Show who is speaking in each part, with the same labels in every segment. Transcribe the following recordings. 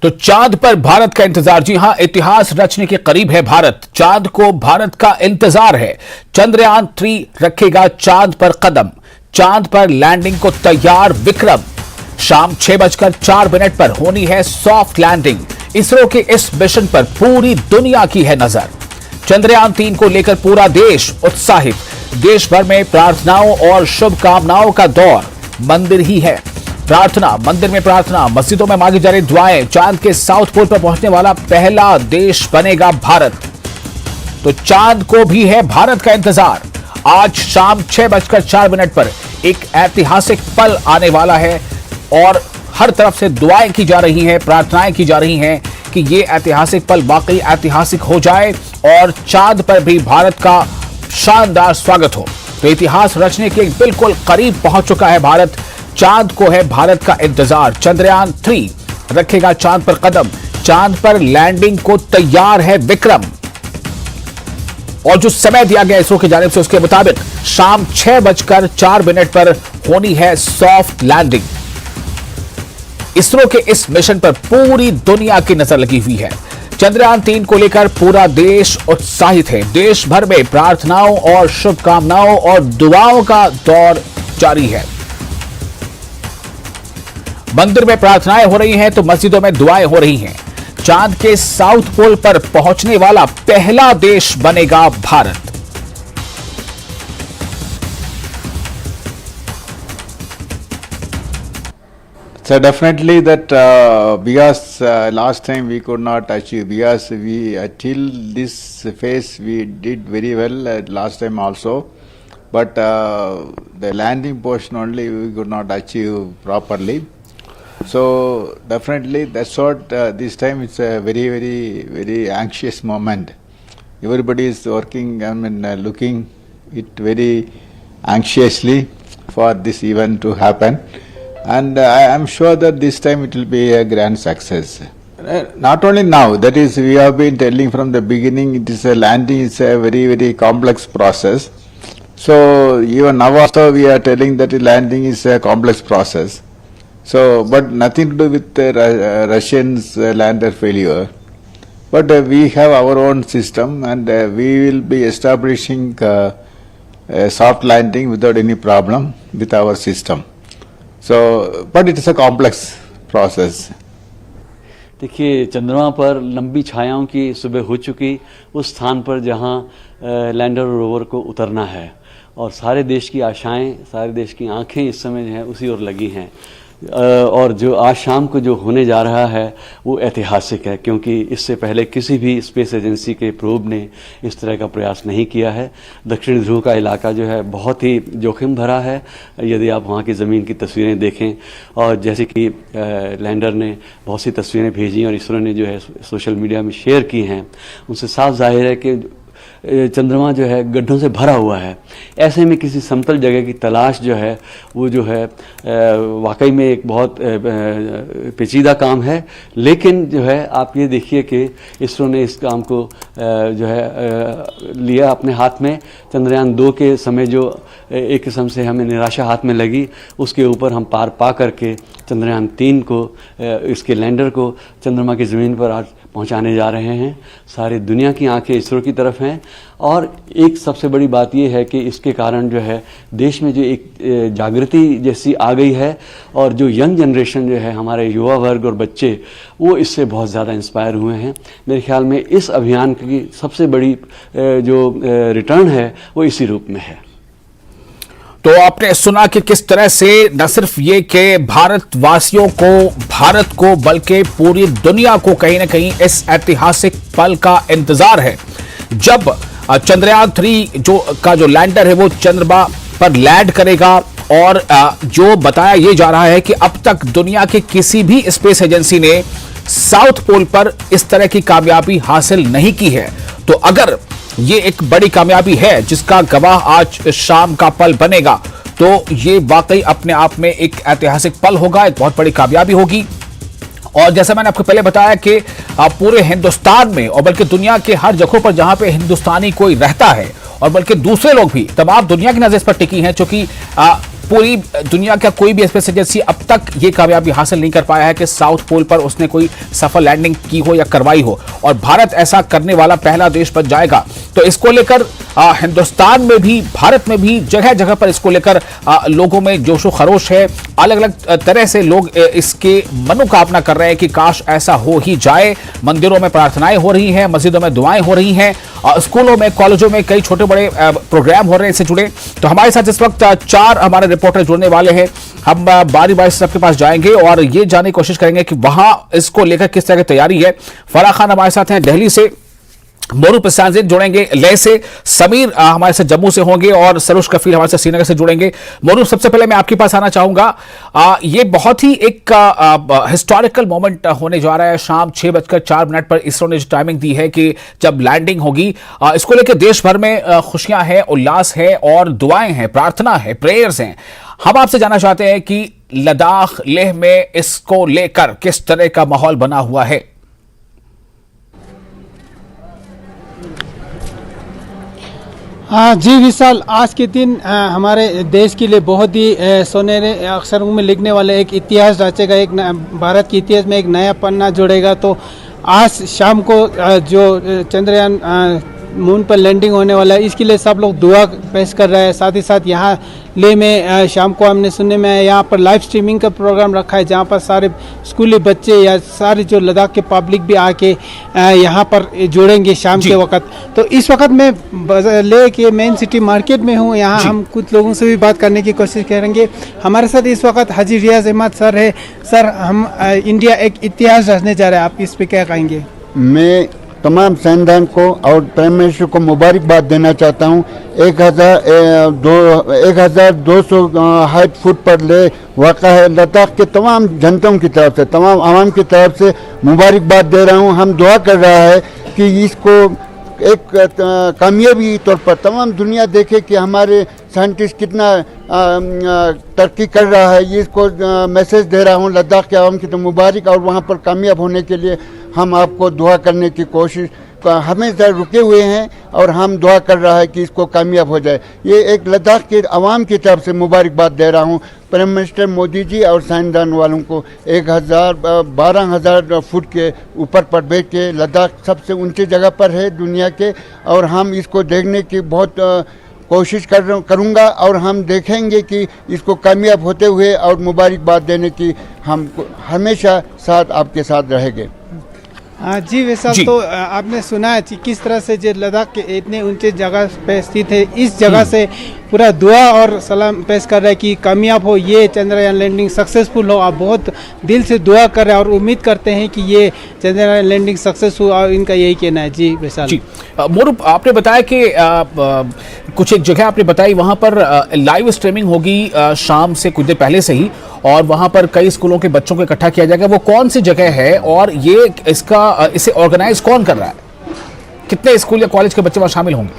Speaker 1: तो चांद पर भारत का इंतजार। जी हां, इतिहास रचने के करीब है भारत। चांद को भारत का इंतजार है। चंद्रयान 3 रखेगा चांद पर कदम। चांद पर लैंडिंग को तैयार विक्रम। शाम 6:04 पर होनी है सॉफ्ट लैंडिंग। इसरो के इस मिशन पर पूरी दुनिया की है नजर। चंद्रयान 3 को लेकर पूरा देश उत्साहित। देश भर में प्रार्थनाओं और शुभकामनाओं का दौर। मंदिर ही है प्रार्थना, मंदिर में प्रार्थना, मस्जिदों में मांगी जा रही दुआएं। चांद के साउथ पोल पर पहुंचने वाला पहला देश बनेगा भारत। तो चांद को भी है भारत का इंतजार। आज शाम 6:04 पर एक ऐतिहासिक पल आने वाला है और हर तरफ से दुआएं की जा रही हैं, प्रार्थनाएं की जा रही हैं कि यह ऐतिहासिक पल वाकई ऐतिहासिक हो जाए और चांद पर भी भारत का शानदार स्वागत हो। तो इतिहास रचने के बिल्कुल करीब पहुंच चुका है भारत। चांद को है भारत का इंतजार। चंद्रयान 3 रखेगा चांद पर कदम। चांद पर लैंडिंग को तैयार है विक्रम। और जो समय दिया गया इसरो की जानिब से उसके मुताबिक शाम 6:04 पर होनी है सॉफ्ट लैंडिंग। इसरो के इस मिशन पर पूरी दुनिया की नजर लगी हुई है। चंद्रयान 3 को लेकर पूरा देश उत्साहित है। देश भर में प्रार्थनाओं और शुभकामनाओं और दुआओं का दौर जारी है। मंदिर में प्रार्थनाएं हो रही हैं तो मस्जिदों में दुआएं हो रही हैं। चांद के साउथ पोल पर पहुंचने वाला पहला देश बनेगा Bharat.
Speaker 2: So definitely that because last time we could not achieve, because we till this phase we did very well last time also, but the landing portion only we could not achieve properly. So definitely that's what this time it's a very anxious moment. Everybody is working, looking it very anxiously for this event to happen. And I am sure that this time it will be a grand success. Not only now, that is, we have been telling from the beginning, it is a landing is a very complex process. So even now also we are telling that landing is a complex process. So, but nothing to do with the Russians lander failure. But we have our own system, and we will be establishing a soft landing without any problem with our system. So, but it is a complex process.
Speaker 3: देखिए, चंद्रमा पर लंबी छायाओं की सुबह हो चुकी उस स्थान पर जहां लैंडर और रोवर को उतरना है और सारे देश की आशाएं, सारे देश की आंखें इस समय जो है उसी ओर लगी हैं। और जो आज शाम को जो होने जा रहा है वो ऐतिहासिक है, क्योंकि इससे पहले किसी भी स्पेस एजेंसी के प्रोब ने इस तरह का प्रयास नहीं किया है। दक्षिण ध्रुव का इलाका जो है बहुत ही जोखिम भरा है। यदि आप वहाँ की ज़मीन की तस्वीरें देखें, और जैसे कि लैंडर ने बहुत सी तस्वीरें भेजी और इसरो ने जो है सोशल मीडिया में शेयर की हैं, उनसे साफ जाहिर है कि चंद्रमा जो है गड्ढों से भरा हुआ है। ऐसे में किसी समतल जगह की तलाश जो है वो जो है वाकई में एक बहुत पेचीदा काम है। लेकिन जो है आप ये देखिए कि इसरो ने इस काम को जो है लिया अपने हाथ में। चंद्रयान 2 के समय जो एक किस्म से हमें निराशा हाथ में लगी, उसके ऊपर हम पार पा करके चंद्रयान 3 को, इसके लैंडर को चंद्रमा की ज़मीन पर आज पहुंचाने जा रहे हैं। सारी दुनिया की आंखें इसरो की तरफ हैं। और एक सबसे बड़ी बात यह है कि इसके कारण जो है देश में जो एक जागृति जैसी आ गई है, और जो यंग जनरेशन जो है, हमारे युवा वर्ग और बच्चे, वो इससे बहुत ज़्यादा इंस्पायर हुए हैं। मेरे ख्याल में इस अभियान की सबसे बड़ी जो रिटर्न है वो इसी रूप में है।
Speaker 1: तो आपने सुना कि किस तरह से न सिर्फ ये कि भारतवासियों को, भारत को, बल्कि पूरी दुनिया को कहीं ना कहीं इस ऐतिहासिक पल का इंतजार है जब चंद्रयान 3 जो लैंडर है वो चंद्रमा पर लैंड करेगा। और जो बताया ये जा रहा है कि अब तक दुनिया के किसी भी स्पेस एजेंसी ने साउथ पोल पर इस तरह की कामयाबी हासिल नहीं की है। तो अगर ये एक बड़ी कामयाबी है जिसका गवाह आज शाम का पल बनेगा, तो ये वाकई अपने आप में एक ऐतिहासिक पल होगा, एक बहुत बड़ी कामयाबी होगी। और जैसा मैंने आपको पहले बताया कि पूरे हिंदुस्तान में और बल्कि दुनिया के हर जगहों पर जहां पे हिंदुस्तानी कोई रहता है, और बल्कि दूसरे लोग भी, तमाम दुनिया की नजर इस पर टिकी है, क्योंकि पूरी दुनिया का कोई भी स्पेस एजेंसी अब तक ये कामयाबी हासिल नहीं कर पाया है कि साउथ पोल पर उसने कोई सफल लैंडिंग की हो या करवाई हो, और भारत ऐसा करने वाला पहला देश बन जाएगा। तो इसको लेकर हिंदुस्तान में भी, भारत में भी जगह जगह पर इसको लेकर लोगों में जोशो खरोश है। अलग अलग तरह से लोग इसके मनोकामना कर रहे हैं कि काश ऐसा हो ही जाए। मंदिरों में प्रार्थनाएं हो रही हैं, मस्जिदों में दुआएं हो रही हैं, स्कूलों में, कॉलेजों में कई छोटे बड़े प्रोग्राम हो रहे हैं इससे जुड़े। तो हमारे साथ इस वक्त 4 हमारे रिपोर्टर जुड़ने वाले हैं। हम बारी बारी से सबके पास जाएंगे और ये जानने की कोशिश करेंगे कि वहां इसको लेकर किस तरह की तैयारी है। फराह खान हमारे साथ हैं दिल्ली से, मोरू प्रसाद जुड़ेंगे लेह से, समीर हमारे साथ जम्मू से होंगे और सरोज कफील हमारे साथ श्रीनगर से जुड़ेंगे। मोरू, सबसे पहले मैं आपके पास आना चाहूंगा। ये बहुत ही एक हिस्टोरिकल मोमेंट होने जा रहा है। शाम 6:04 पर इसरो ने जो टाइमिंग दी है कि जब लैंडिंग होगी, इसको लेकर देश भर में खुशियां हैं, उल्लास है और दुआएं हैं, प्रार्थना है, प्रेयर्स हैं। हम आपसे जानना चाहते हैं कि लद्दाख, लेह में इसको लेकर किस तरह का माहौल बना हुआ है।
Speaker 4: हाँ जी विशाल, आज के दिन हमारे देश के लिए बहुत ही सोनेरे अक्षरों में लिखने वाले एक इतिहास रचेगा, एक भारत के इतिहास में एक नया पन्ना जोड़ेगा। तो आज शाम को जो चंद्रयान मून पर लैंडिंग होने वाला है, इसके लिए सब लोग दुआ पेश कर रहे हैं। साथ ही साथ यहाँ लेह में शाम को हमने सुनने में यहाँ पर लाइव स्ट्रीमिंग का प्रोग्राम रखा है, जहाँ पर सारे स्कूली बच्चे या सारे जो लद्दाख के पब्लिक भी आके यहाँ पर जुड़ेंगे शाम के वक्त। तो इस वक्त मैं लेह के मेन सिटी मार्केट में हूँ। यहाँ हम कुछ लोगों से भी बात करने की कोशिश करेंगे। हमारे साथ इस वक्त हाजी रियाज अहमद सर है। सर, हम इंडिया एक इतिहास रचने जा रहे हैं, आप इस पर क्या कहेंगे?
Speaker 5: मैं तमाम सैनिटान को और प्राइम मिनिस्टर को मुबारकबाद देना चाहता हूँ। 1200 हाइट फुट पर ले वाक़ा है। लद्दाख के तमाम जनताओं की तरफ से, तमाम आवाम की तरफ से मुबारकबाद दे रहा हूँ। हम दुआ कर रहा है कि इसको एक कामयाबी तौर पर तमाम दुनिया देखे कि हमारे साइंटिस्ट कितना तरक्की कर रहा है। इसको मैसेज दे रहा हूँ लद्दाख के आवाम की तो मुबारक, और वहाँ पर कामयाब होने के लिए हम आपको दुआ करने की कोशिश हमेशा रुके हुए हैं और हम दुआ कर रहा है कि इसको कामयाब हो जाए। ये एक लद्दाख के आवाम की तरफ से मुबारकबाद दे रहा हूँ। प्राइम मिनिस्टर मोदी जी और साइंसदान वालों को 12,000 फुट के ऊपर पर बैठ के, लद्दाख सबसे ऊंची जगह पर है दुनिया के, और हम इसको देखने की बहुत कोशिश करूँगा और हम देखेंगे कि इसको कामयाब होते हुए, और मुबारकबाद देने की हम हमेशा साथ आपके साथ रहेंगे।
Speaker 4: हाँ जी वैसा, तो आपने सुना है कि किस तरह से जो लद्दाख के इतने ऊंचे जगह पे स्थित है, इस जगह से पूरा दुआ और सलाम पेश कर रहा है कि कामयाब हो, ये चंद्रयान लैंडिंग सक्सेसफुल हो। आप बहुत दिल से दुआ कर रहे हैं और उम्मीद करते हैं कि ये चंद्रयान लैंडिंग सक्सेस हो, और इनका यही कहना है। जी वैसा जी,
Speaker 1: मोरू, आपने बताया कि कुछ एक जगह आपने बताई वहां पर लाइव स्ट्रीमिंग होगी शाम से कुछ देर पहले से ही, और वहां पर कई स्कूलों के बच्चों को इकट्ठा किया जाएगा। वो कौन सी जगह है और ये इसे ऑर्गेनाइज कौन कर रहा है? कितने स्कूल या कॉलेज के बच्चे वहां शामिल होंगे?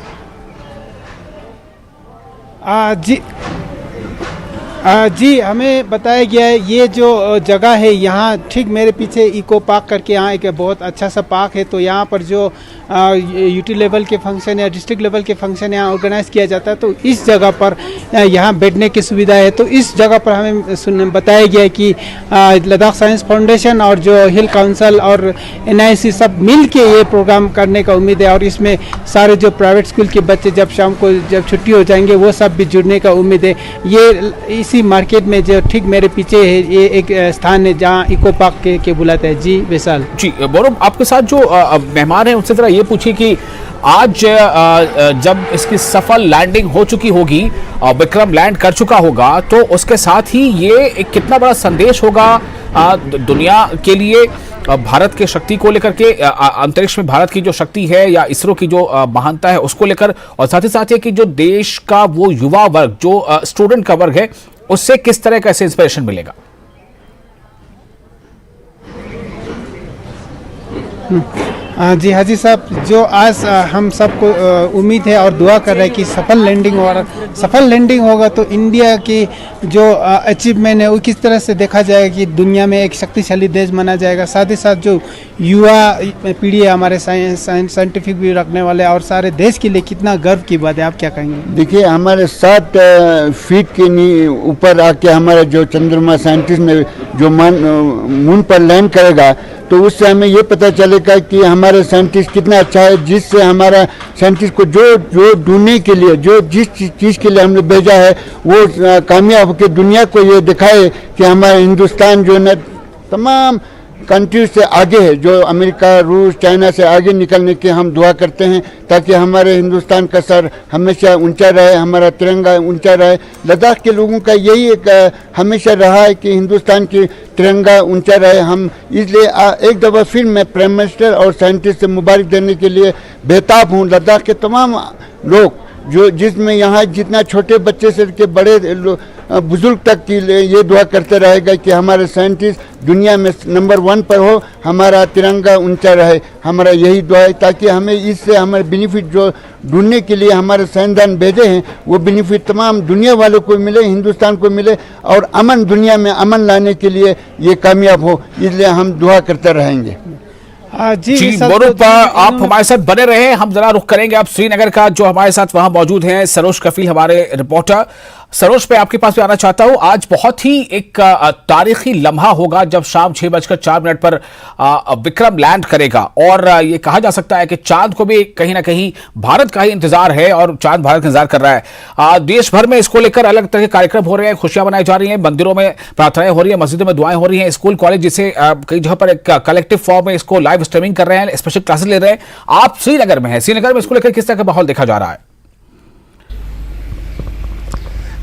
Speaker 4: जी हमें बताया गया है ये जो जगह है, यहाँ ठीक मेरे पीछे इको पार्क करके यहाँ एक बहुत अच्छा सा पार्क है। तो यहाँ पर जो यूटी लेवल के फंक्शन या डिस्ट्रिक्ट लेवल के फंक्शन यहाँ ऑर्गेनाइज किया जाता है, तो इस जगह पर यहाँ बैठने की सुविधा है। तो इस जगह पर हमें बताया गया है कि लद्दाख साइंस फाउंडेशन और जो हिल काउंसिल और NIC सब मिल के ये प्रोग्राम करने का उम्मीद है, और इसमें सारे जो प्राइवेट स्कूल के बच्चे जब शाम को जब छुट्टी हो जाएंगे वो सब भी जुड़ने का उम्मीद है। ये इसी मार्केट में जो ठीक मेरे पीछे है, ये एक स्थान है जहाँ इको पार्क के बुलाते हैं। जी विशाल
Speaker 1: जी, गौरव, आपके साथ जो मेहमान हैं उनसे जरा ये पूछिए कि आज जब इसकी सफल लैंडिंग हो चुकी होगी, विक्रम लैंड कर चुका होगा, तो उसके साथ ही ये एक कितना बड़ा संदेश होगा दुनिया के लिए, भारत के शक्ति को लेकर के, अंतरिक्ष में भारत की जो शक्ति है या इसरो की जो महानता है उसको लेकर, और साथ ही साथ ये कि जो देश का वो युवा वर्ग, जो स्टूडेंट का वर्ग है, उससे किस तरह का इंस्पिरेशन मिलेगा?
Speaker 4: जी हाजी साहब, जो आज हम सबको उम्मीद है और दुआ कर रहे हैं कि सफल लैंडिंग होगा तो इंडिया की जो अचीवमेंट है वो किस तरह से देखा जाएगा कि दुनिया में एक शक्तिशाली देश माना जाएगा। साथ ही साथ जो युवा पीढ़ी है हमारे साइंटिफिक भी रखने वाले और सारे देश के लिए कितना गर्व की बात है, आप क्या कहेंगे?
Speaker 5: देखिए, हमारे 7 फीट के ऊपर आके हमारा जो चंद्रमा साइंटिस्ट ने जो मून पर लैंड करेगा तो उससे हमें ये पता चलेगा कि हमारे साइंटिस्ट कितना अच्छा है, जिससे हमारा साइंटिस्ट को जो ढूंढने के लिए जो जिस चीज़ के लिए हमने भेजा है वो कामयाब होकर दुनिया को ये दिखाए कि हमारा हिंदुस्तान जो है तमाम कंट्री से आगे है, जो अमेरिका, रूस, चाइना से आगे निकलने की हम दुआ करते हैं ताकि हमारे हिंदुस्तान का सर हमेशा ऊंचा रहे, हमारा तिरंगा ऊंचा रहे। लद्दाख के लोगों का यही एक हमेशा रहा है कि हिंदुस्तान की तिरंगा ऊंचा रहे। हम इसलिए एक दफ़ा फिर मैं प्राइम मिनिस्टर और साइंटिस्ट से मुबारक देने के लिए बेताब हूँ। लद्दाख के तमाम लोग जो जिसमें यहाँ जितना छोटे बच्चे से के बड़े बुजुर्ग तक की ये दुआ करते रहेगा कि हमारे साइंटिस्ट दुनिया में नंबर 1 पर हो, हमारा तिरंगा ऊंचा रहे। हमारा यही दुआ है ताकि हमें इससे हमारे बेनिफिट जो ढूंढने के लिए हमारे साइंसदान भेजे हैं वो बेनिफिट तमाम दुनिया वालों को मिले, हिंदुस्तान को मिले और अमन दुनिया में अमन लाने के लिए ये कामयाब हो। इसलिए हम दुआ करते रहेंगे।
Speaker 1: जी मोरूप, आप हमारे साथ बने रहे। हम जरा रुख करेंगे अब श्रीनगर का, जो हमारे साथ वहां मौजूद हैं सरोज कफील हमारे रिपोर्टर। सरोज, पे आपके पास भी आना चाहता हूं। आज बहुत ही एक तारीखी लम्हा होगा जब शाम 6:04 पर विक्रम लैंड करेगा और ये कहा जा सकता है कि चांद को भी कहीं ना कहीं भारत का ही इंतजार है और चांद भारत का इंतजार कर रहा है। देश भर में इसको लेकर अलग तरह के कार्यक्रम हो रहे हैं, खुशियां मनाई जा रही हैं, मंदिरों में प्रार्थनाएं हो रही है, मस्जिदों में दुआएं हो रही हैं, स्कूल कॉलेज जिसे कई जगह पर एक कलेक्टिव फॉर्म में इसको लाइव स्ट्रीमिंग कर रहे हैं, स्पेशल क्लासेस ले रहे हैं। आप श्रीनगर में हैं, श्रीनगर में इसको लेकर किस तरह का माहौल देखा जा रहा है?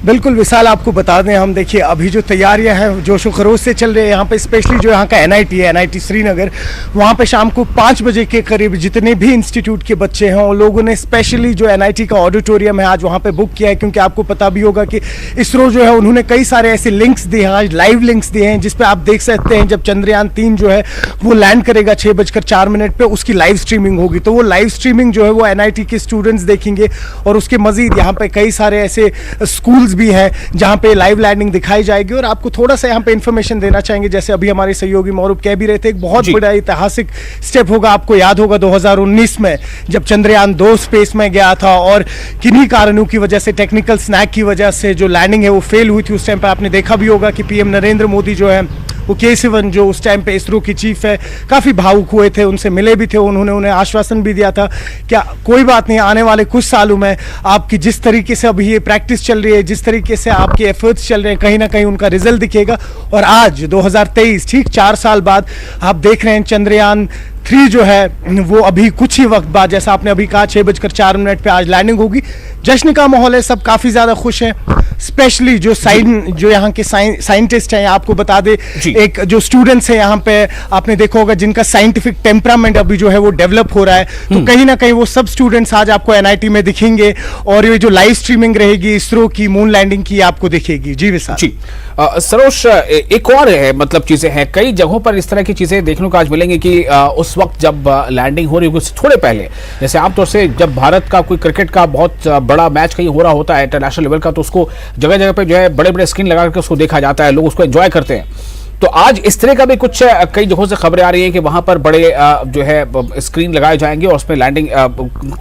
Speaker 6: बिल्कुल विशाल, आपको बता दें हम देखिए अभी जो तैयारियां हैं जोशो खरोश से चल रही है यहाँ पे, स्पेशली जो यहाँ का NIT है, NIT श्रीनगर, वहाँ पे शाम को 5 बजे के करीब जितने भी इंस्टीट्यूट के बच्चे हैं उन लोगों ने स्पेशली जो NIT का ऑडिटोरियम है आज वहाँ पे बुक किया है, क्योंकि आपको पता भी होगा कि इसरो जो है उन्होंने कई सारे ऐसे लिंक्स दिए हैं, आज लाइव लिंक्स दिए हैं जिसपे आप देख सकते हैं जब चंद्रयान 3 जो है वो लैंड करेगा 6:04 पे उसकी लाइव स्ट्रीमिंग होगी। तो वो लाइव स्ट्रीमिंग जो है वो NIT के स्टूडेंट्स देखेंगे और उसके मजीद यहाँ पे कई सारे ऐसे स्कूल्स भी हैं जहां पे लाइव लैंडिंग दिखाई जाएगी। और आपको थोड़ा सा यहां पे इंफॉर्मेशन देना चाहेंगे, जैसे अभी हमारे सहयोगी मौरूफ कह भी रहे थे, एक बहुत बड़ा ऐतिहासिक स्टेप होगा। आपको याद होगा 2019 में जब चंद्रयान 2 स्पेस में गया था और किन्हीं कारणों की वजह से, टेक्निकल स्नैक की वजह से जो लैंडिंग है वो फेल हुई थी। उस टाइम पर आपने देखा भी होगा कि PM नरेंद्र मोदी जो है वो K-7 जो उस टाइम पे इसरो की चीफ है काफ़ी भावुक हुए थे, उनसे मिले भी थे, उन्होंने उन्हें आश्वासन भी दिया था क्या कोई बात नहीं, आने वाले कुछ सालों में आपकी जिस तरीके से अभी ये प्रैक्टिस चल रही है, जिस तरीके से आपके एफर्ट्स चल रहे हैं, कहीं ना कहीं उनका रिजल्ट दिखेगा। और आज 2023 ठीक 4 साल बाद आप देख रहे हैं चंद्रयान 3 जो है वो अभी कुछ ही वक्त बाद, जैसा आपने अभी कहा 6:04 पे आज लैंडिंग होगी। जश्न का माहौल है, सब काफ़ी ज़्यादा खुश हैं, स्पेशली जो यहाँ के साइंटिस्ट हैं। आपको बता दे एक जो स्टूडेंट्स हैं यहाँ पे, आपने देखा होगा जिनका साइंटिफिक टेम्परामेंट अभी जो है वो डेवलप हो रहा है, तो कहीं ना कहीं वो सब स्टूडेंट्स आज आपको NIT में दिखेंगे और ये जो लाइव स्ट्रीमिंग रहेगी इसरो की मून लैंडिंग की आपको दिखेगी। जी विशाल। जी
Speaker 1: सरोज, एक और है मतलब चीजें हैं, कई जगहों पर इस तरह की चीजें देखने को आज मिलेंगी कि उस वक्त जब लैंडिंग हो रही होगी थोड़े पहले, जैसे आमतौर से जब भारत का कोई क्रिकेट का बहुत बड़ा मैच कहीं हो रहा होता है इंटरनेशनल लेवल का, तो उसको जगह जगह पे जो है बड़े बड़े स्क्रीन लगा करके उसको देखा जाता है, लोग उसको एंजॉय करते हैं। तो आज इस तरह का भी कुछ कई जगहों से खबरें आ रही है कि वहां पर बड़े जो है स्क्रीन लगाए जाएंगे और उसमें लैंडिंग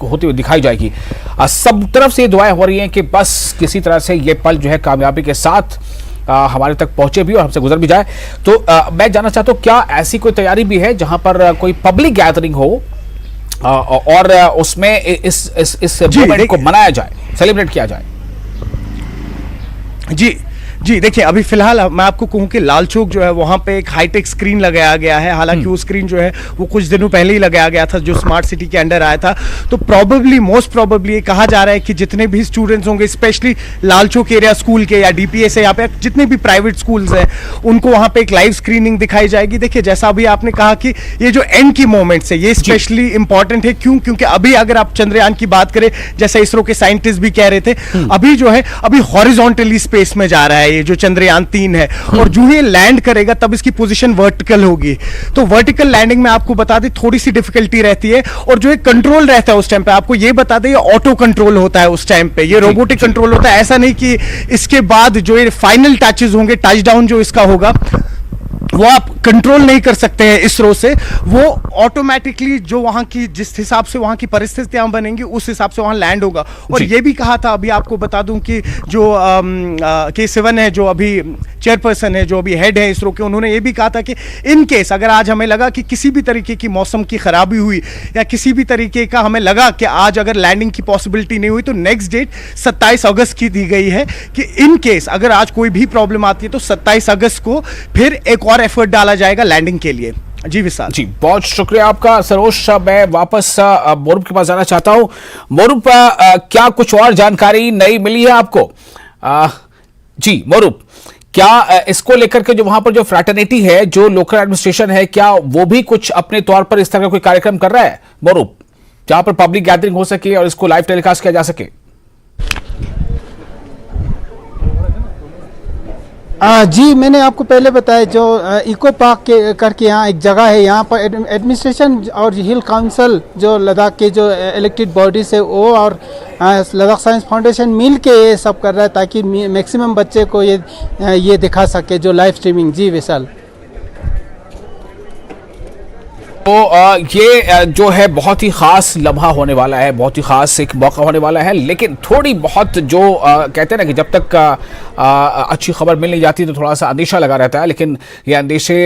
Speaker 1: होती हुई दिखाई जाएगी। सब तरफ से दुआएं हो रही हैं कि बस किसी तरह से ये पल जो है कामयाबी के साथ हमारे तक पहुंचे भी और हमसे गुजर भी जाए। तो मैं जानना चाहता हूँ क्या ऐसी कोई तैयारी भी है जहां पर कोई पब्लिक गैदरिंग हो और उसमें इस मोमेंट को मनाया जाए, सेलिब्रेट किया जाए?
Speaker 6: जी देखिए, अभी फिलहाल मैं आपको कहूँ कि लाल चौक जो है वहाँ पे एक हाईटेक स्क्रीन लगाया गया है। हालांकि वो स्क्रीन जो है वो कुछ दिनों पहले ही लगाया गया था, जो स्मार्ट सिटी के अंडर आया था। तो मोस्ट प्रोबेबली ये कहा जा रहा है कि जितने भी स्टूडेंट्स होंगे, specially Lal Chowk area school के या DPS है, यहाँ पे जितने भी प्राइवेट स्कूल्स हैं, उनको वहाँ पे एक लाइव स्क्रीनिंग दिखाई जाएगी। देखिए, जैसा अभी आपने कहा कि ये जो एंड की मोमेंट्स है ये स्पेशली इंपॉर्टेंट है। क्योंकि अभी अगर आप चंद्रयान की बात करें, जैसे इसरो के साइंटिस्ट भी कह रहे थे, अभी जो है अभी हॉरिजॉन्टली स्पेस में जा रहा है है, ये जो चंद्रयान 3 है, और जो ये लैंड करेगा तब इसकी पोजीशन वर्टिकल होगी। तो वर्टिकल लैंडिंग में आपको बता दें थोड़ी सी डिफिकल्टी रहती है, और जो एक कंट्रोल रहता है उस टाइम पे, आपको ये बता दें ये ऑटो कंट्रोल होता है उस टाइम पे, ये रोबोटिक कंट्रोल होता है। ऐसा नहीं कि इसके बाद जो ये फाइनल टचेस होंगे, टच डाउन जो इसका होगा वो आप कंट्रोल नहीं कर सकते हैं इसरो से, वो ऑटोमेटिकली जो वहां की जिस हिसाब से वहां की परिस्थितियां बनेंगी उस हिसाब से वहां लैंड होगा। और ये भी कहा था, अभी आपको बता दूं कि जो K7 है, जो अभी चेयरपर्सन है, जो अभी हेड है इसरो के, उन्होंने ये भी कहा था कि इन केस अगर आज हमें लगा कि किसी भी तरीके की मौसम की खराबी हुई या किसी भी तरीके का हमें लगा कि आज अगर लैंडिंग की पॉसिबिलिटी नहीं हुई, तो नेक्स्ट डेट 27 अगस्त की दी गई है कि इन केस अगर आज कोई भी प्रॉब्लम आती है तो 27 अगस्त को फिर एक और एफर्ट डाला जाएगा लैंडिंग के लिए। जी विशाल
Speaker 1: जी, बहुत शुक्रिया आपका सरोज। मैं वापस मोरूप के पास जाना चाहता हूं। मोरूप, क्या कुछ और जानकारी नई मिली है आपको? जी मोरूप, क्या इसको लेकर के जो वहां पर जो फ्रैटर्निटी है, जो लोकल एडमिनिस्ट्रेशन है, क्या वो भी कुछ अपने तौर पर इस तरह का कोई कार्यक्रम कर रहा है मोरूप, जहां पर पब्लिक गैदरिंग हो सके और इसको लाइव टेलीकास्ट किया जा सके?
Speaker 4: जी, मैंने आपको पहले बताया जो इको पार्क के करके यहाँ एक जगह है, यहाँ पर एडमिनिस्ट्रेशन और हिल काउंसिल जो लद्दाख के जो इलेक्टेड बॉडीज है वो और लद्दाख साइंस फाउंडेशन मिल के ये सब कर रहा है ताकि मैक्सिमम बच्चे को ये दिखा सके जो लाइव स्ट्रीमिंग। जी विशाल,
Speaker 1: तो ये जो है बहुत ही खास लम्हा होने वाला है, बहुत ही खास एक मौका होने वाला है। लेकिन थोड़ी बहुत जो कहते हैं ना कि जब तक अच्छी खबर मिल नहीं जाती तो थोड़ा सा अंदेशा लगा रहता है, लेकिन ये अंदेशे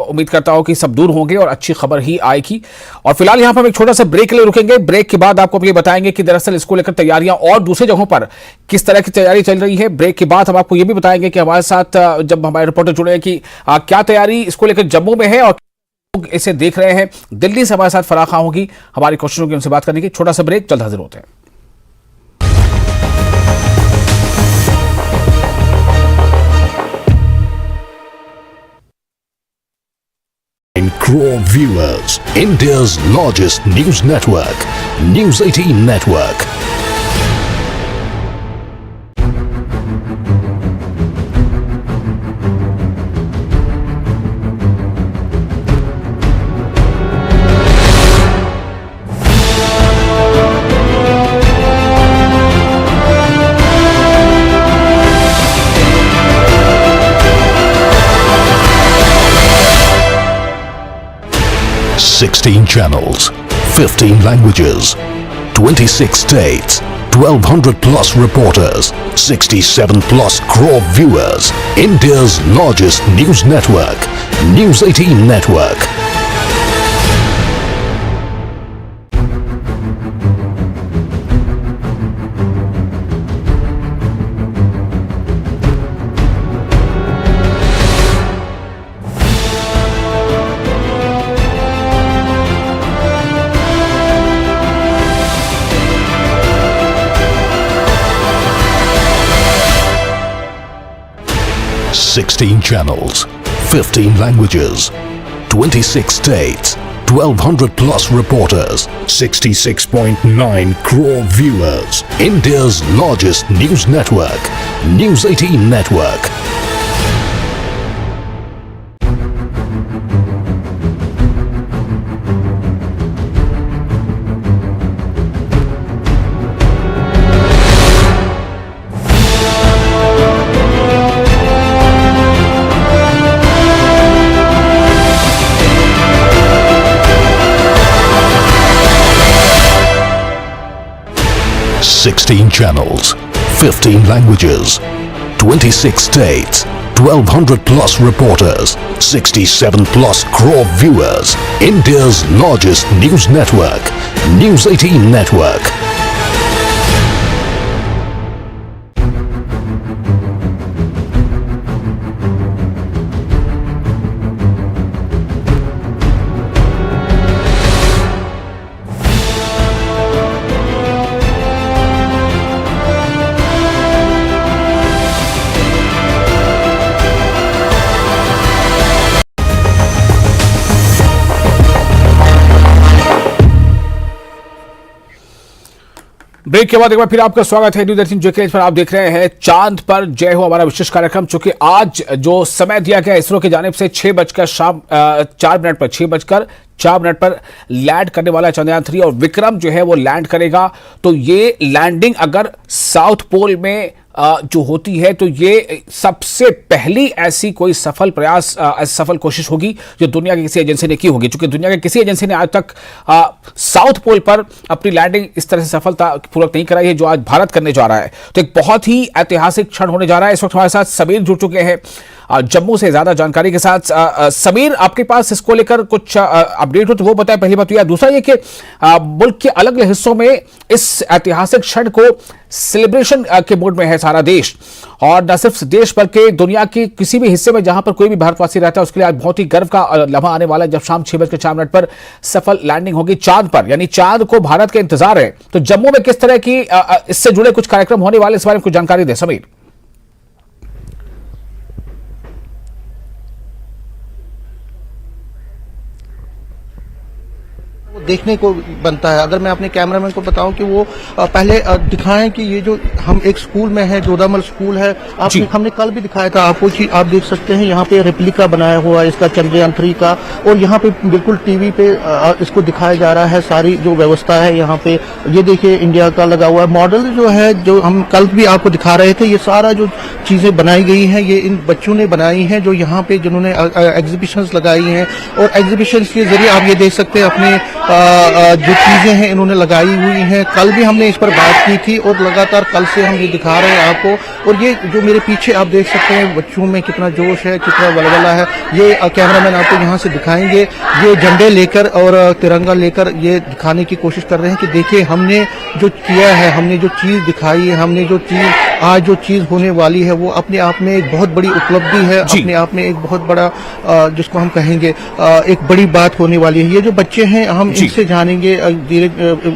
Speaker 1: उम्मीद करता हूं कि सब दूर होंगे और अच्छी खबर ही आएगी। और फिलहाल यहाँ पर हम एक छोटा सा ब्रेक के लिए रुकेंगे। ब्रेक के बाद आपको ये बताएंगे कि दरअसल इसको लेकर तैयारियां और दूसरे जगहों पर किस तरह की तैयारी चल रही है। ब्रेक के बाद हम आपको ये भी बताएंगे कि हमारे साथ जब हमारे रिपोर्टर जुड़े हैं कि क्या तैयारी इसको लेकर जम्मू में है और लोग इसे देख रहे हैं। दिल्ली से हमारे साथ फराह खां होगी हमारी कोशिशों की उनसे बात करने की। छोटा सा ब्रेक, जल्द हाजिर होते हैं।
Speaker 7: Crore viewers, India's largest news network, News 18 Network. Sixteen channels, 15 languages, 26 states, 1200 plus reporters, 67 plus crore viewers. India's largest news network, News 18 Network. Sixteen channels, 15 languages, 26 states, 1200 plus reporters, 66.9 crore viewers. India's largest news network, News 18 Network. Sixteen channels, 15 languages, 26 states, 1200 plus reporters, 67 plus crore viewers. India's largest news network, News 18 Network.
Speaker 1: Break के बाद एक बार फिर आपका स्वागत है news 18 जेके पर। आप देख रहे हैं चांद पर जय हो, हमारा विशेष कार्यक्रम। चूंकि आज जो समय दिया गया इसरो की जानिब से 6:04 पर लैंड करने वाला चंद्रयान 3 और विक्रम जो है वो लैंड करेगा। तो ये लैंडिंग अगर साउथ पोल में जो होती है तो ये सबसे पहली ऐसी कोई सफल प्रयास, सफल कोशिश होगी जो दुनिया की किसी एजेंसी ने की होगी। क्योंकि दुनिया की किसी एजेंसी ने आज तक साउथ पोल पर अपनी लैंडिंग इस तरह से सफलतापूर्वक नहीं कराई है जो आज भारत करने जा रहा है। तो एक बहुत ही ऐतिहासिक क्षण होने जा रहा है। इस वक्त हमारे साथ समीर जुड़ चुके हैं जम्मू से ज्यादा जानकारी के साथ। समीर, आपके पास इसको लेकर कुछ अपडेट हो तो वो बताएं, पहली बात। या दूसरा ये कि मुल्क के अलग अलग हिस्सों में इस ऐतिहासिक क्षण को सेलिब्रेशन के मूड में है सारा देश, और न सिर्फ देश बल्कि दुनिया के किसी भी हिस्से में जहां पर कोई भी भारतवासी रहता है उसके लिए आज बहुत ही गर्व का लम्हा आने वाला है जब शाम 6:04 पर सफल लैंडिंग होगी चांद पर। यानी चांद को भारत का इंतजार है। तो जम्मू में किस तरह की इससे जुड़े कुछ कार्यक्रम होने वाले, इस बारे में कुछ जानकारी दें समीर।
Speaker 8: देखने को बनता है। अगर मैं अपने कैमरामैन को बताऊं कि वो पहले दिखाएं कि ये जो हम एक स्कूल में है, जोधामल स्कूल है, हमने कल भी दिखाया था आपको कि आप देख सकते हैं यहाँ पे रेप्लिका बनाया हुआ है इसका चंद्रयान 3 का, और यहाँ पे बिल्कुल टीवी पे इसको दिखाया जा रहा है। सारी जो व्यवस्था है यहाँ पे, ये देखिए इंडिया का लगा हुआ है मॉडल जो है, जो हम कल भी आपको दिखा रहे थे। ये सारा जो चीजें बनाई गई हैं ये इन बच्चों ने बनाई हैं जो यहाँ पे जिन्होंने एग्जीबिशंस लगाई हैं, और एग्जीबिशंस के जरिए आप ये देख सकते हैं अपने जो चीजें हैं इन्होंने लगाई हुई हैं। कल भी हमने इस पर बात की थी और लगातार कल से हम ये दिखा रहे हैं आपको। और ये जो मेरे पीछे आप देख सकते हैं बच्चों में कितना जोश है, कितना वलवला है। ये कैमरामैन आपको यहाँ से दिखाएंगे, ये झंडे लेकर और तिरंगा लेकर ये दिखाने की कोशिश कर रहे हैं कि देखिए हमने जो किया है, हमने जो चीज दिखाई है, हमने जो चीज आज जो चीज होने वाली है वो अपने आप में एक बहुत बड़ी उपलब्धि है, अपने आप में एक बहुत बड़ा जिसको हम कहेंगे एक बड़ी बात होने वाली है। ये जो बच्चे हैं हम इनसे जानेंगे धीरे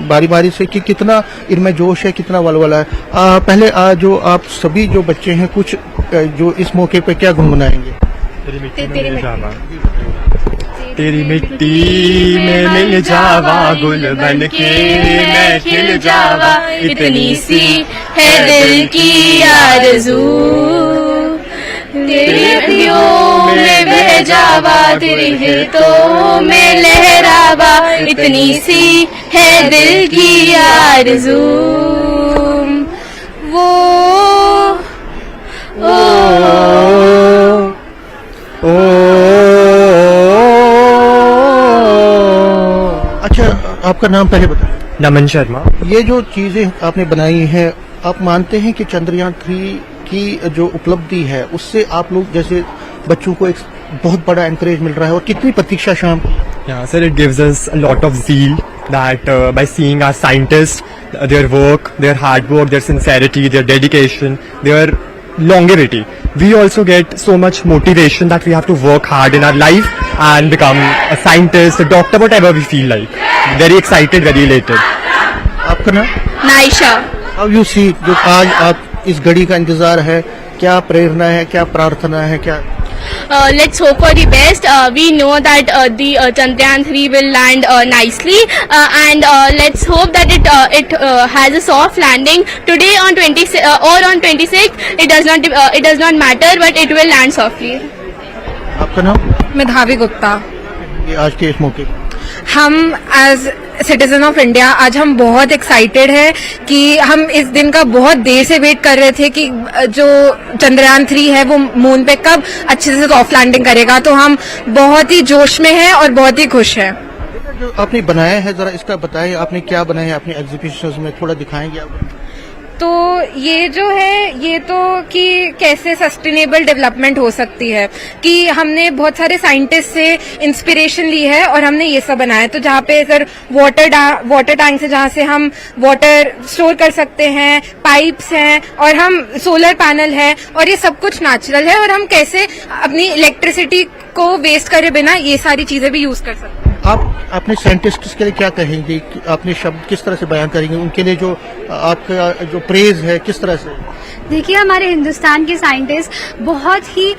Speaker 8: बारी बारी से कि कितना इनमें जोश है, कितना वलवला है। पहले जो आप सभी जो बच्चे हैं कुछ जो इस मौके पे क्या गुनगुनाएंगे?
Speaker 9: तेरी मिट्टी में मिल जावा, गुल बन के मैं खिल जावा, इतनी सी है दिल की आरज़ू, तेरी अखियों में बह जावा, तेरी हिर्तों में लहरावा, इतनी सी है दिल की आरज़ू। वो
Speaker 8: अच्छा, आपका नाम पहले बताएं।
Speaker 9: नमन शर्मा।
Speaker 8: ये जो चीजें आपने बनाई हैं, आप मानते हैं कि चंद्रयान 3 की जो उपलब्धि है उससे आप लोग जैसे बच्चों को एक बहुत बड़ा एनकरेज मिल रहा है, और कितनी प्रतीक्षा शाम को?
Speaker 9: Yeah, sir, it gives us a lot of zeal that by seeing our scientists, their work, their hard work, their sincerity, their dedication, their longevity, we also get so much motivation that we have to work hard in our life and become a scientist, a doctor, whatever we feel like. Very excited, very elated.
Speaker 8: आपका नाम?
Speaker 10: Naisha.
Speaker 8: How you see जो आज आप इस घड़ी का इंतजार है, क्या प्रेरणा है, क्या प्रार्थना है, क्या?
Speaker 10: Let's hope for the best. We know that the Chandrayaan 3 will land nicely, and let's hope that it has a soft landing today on 26 or on 26. It does not matter, but it will land softly.
Speaker 8: आपका नाम?
Speaker 11: मेधावी गुप्ता।
Speaker 8: ये आज के इस मौके पर
Speaker 11: हम एज सिटीजन ऑफ इंडिया आज हम बहुत एक्साइटेड है कि हम इस दिन का बहुत देर से वेट कर रहे थे कि जो चंद्रयान 3 है वो मून पे कब अच्छे से सॉफ्ट लैंडिंग करेगा। तो हम बहुत ही जोश में हैं और बहुत ही खुश हैं।
Speaker 8: जो आपने बनाया है जरा इसका बताएं, आपने क्या बनाया है अपने एग्जीबिशंस में, थोड़ा दिखाएंगे आप?
Speaker 11: तो ये जो है ये तो कि कैसे सस्टेनेबल डेवलपमेंट हो सकती है, कि हमने बहुत सारे साइंटिस्ट से इंस्पिरेशन ली है और हमने ये सब बनाया। तो जहाँ पे सर वाटर टैंक से जहाँ से हम वाटर स्टोर कर सकते हैं, पाइप्स हैं, और हम सोलर पैनल है, और ये सब कुछ नेचुरल है, और हम कैसे अपनी इलेक्ट्रिसिटी को वेस्ट करे बिना ये सारी चीजें भी यूज कर सकते हैं।
Speaker 8: आप अपने साइंटिस्ट के लिए क्या कहेंगे, अपने शब्द किस तरह से बयान करेंगे उनके लिए, जो आपका जो प्रेज है किस तरह से?
Speaker 12: देखिए, हमारे हिंदुस्तान के साइंटिस्ट बहुत ही